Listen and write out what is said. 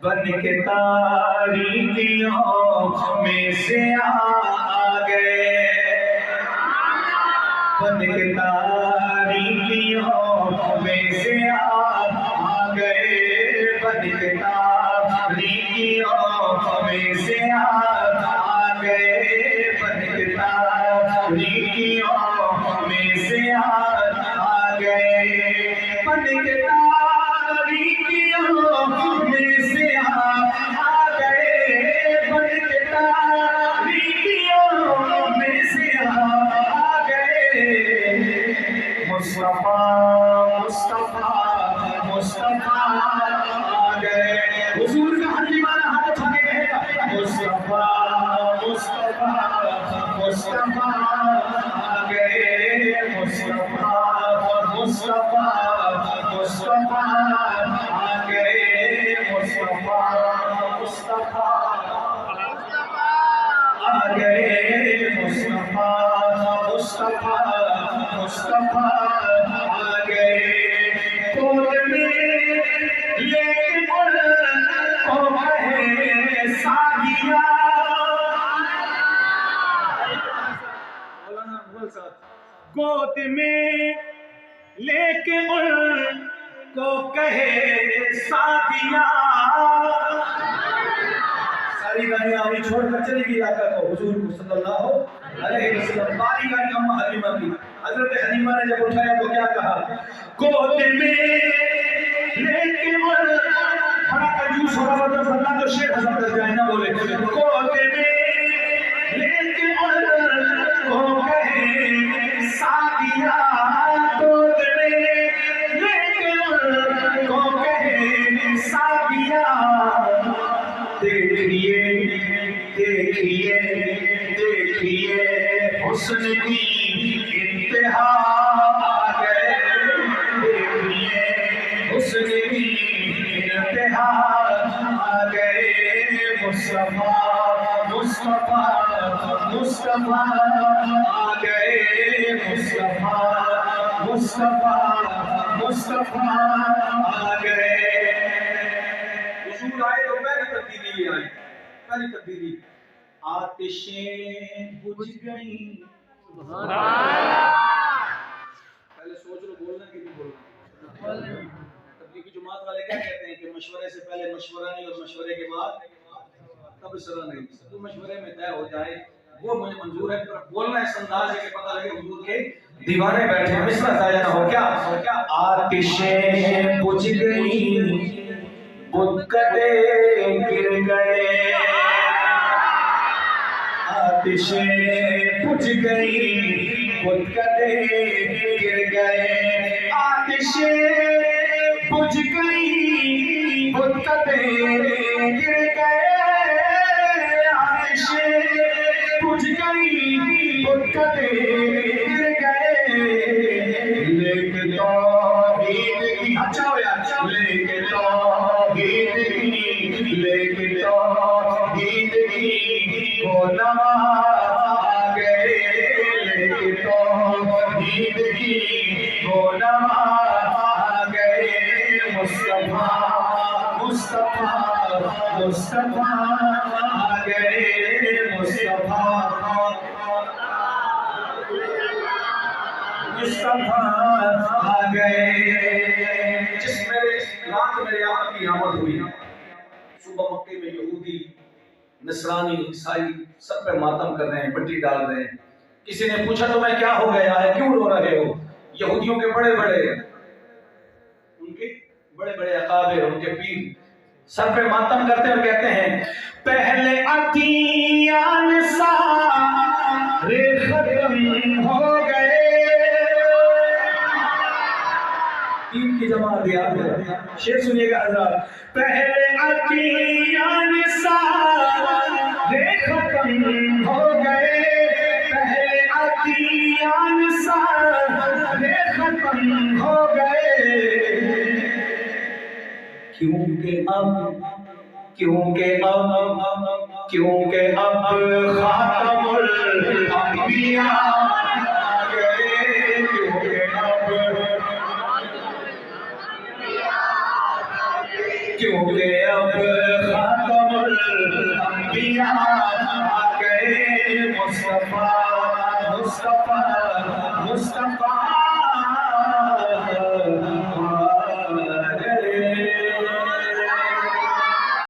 بن کے تاریکیوں میں سے آ گئے، بن کے تاریکیوں میں سے آ گئے، بن کے تاریکیوں میں سے آ گئے، بن کے تاریکیوں میں سے آ گئے، بن کے تاریکیوں میں سے آ گئے، بن کے تاریکیوں میں سے آ گئے، مصطفیٰ مصطفیٰ مصطفیٰ آ گئے، حضور کا حلیمانہ ہاتھ اٹھا کے کہے گا مصطفیٰ مصطفیٰ مصطفیٰ آ گئے، مصطفیٰ مصطفیٰ مصطفیٰ آ گئے، مصطفیٰ مصطفیٰ آ گئے، مصطفیٰ مصطفیٰ مصطفیٰ آ گئے، گود میں لے کر کو کہے سعدیہ، گود میں لے کے ان کو کہے سعدیہ، ساری گاڑی آئی چھوڑ کر چلی گئی آقا کو، حضور کو صلی اللہ علیہ وسلم، باری گاڑی اماں حلیمہ کی، حضرت حلیمہ نے جب اٹھایا تو کیا کہا، گود میں لے کے ان، بڑا کنجوس ہو رہا تھا فرنا تو شیخ حسن کر جائے نہ بولے، گود میں لے کے ان کو کہے سعدیہ، گود میں لے کے ان کو کہے سعدیہ، دیکھیے دیکھیے دیکھیے حسن کی انتہا آ گئے، دیکھیے حسن کی انتہا آ گئے، مصطفیٰ مصطفیٰ مصطفیٰ آ گئے، مصطفیٰ مصطفیٰ مصطفیٰ آ گئے، حضور آئے تو پہلی تبدیلی آئی، پہلی تبدیلی آتشیں بجھ گئیں، سبحان اللہ، پہلے سوچ لو بولنا کہ نہیں بولنا، تبلیغی جماعت والے کیا کہتے ہیں کہ مشورے سے پہلے مشورہ نہیں اور مشورے کے بعد تبصرہ نہیں، تو مشورے میں طے ہو جائے وہ مجھے منظور ہے، پر بولنا اس انداز ہے کہ پتہ لگے حضور کے دیوانے بیٹھے ہیں، مصرع ضائع نہ ہو، کیا آتشیں بجھ گئیں بتکدے گر گئے، آتشیں بجھ گئیں بتکدے گر گئے، آتشیں بجھ گئیں بتکدے گر گئے، آتشیں بجھ گئیں بتکدے گر گئے، لیکن توحید کی اچھا ہو یا لیکن توحید کی گونما آ گئے، لیکن توحید کی گونما آ گئے، مصطفیٰ مصطفیٰ مصطفیٰ آ گئے، مصطفیٰ مصطفیٰ آ گئے، جس میں رات میرے آقا کی آمد ہوئی، صبح مکے میں یہودی نصرانی عیسائی سب پہ ماتم کر رہے ہیں، مٹی ڈال رہے ہیں، کسی نے پوچھا تو میں کیا ہو گیا ہے کیوں رو رہے ہو، یہودیوں کے بڑے بڑے اکابر ان کے پیر سر پہ ماتم کرتے ہیں اور کہتے ہیں پہلے ادیان سارے ختم ہو گئے، تین کی جماعت یاد ہے، شعر سنیے گا حضرات، پہلے ادیان سارے ختم ہو گئے، پہلے ادیان سارے ختم ہو گئے، کیونکہ اب خاتم الانبیاء آ گئے، کیونکہ اب الانبیاء آ گئے مصطفیٰ مصطفیٰ مصطفیٰ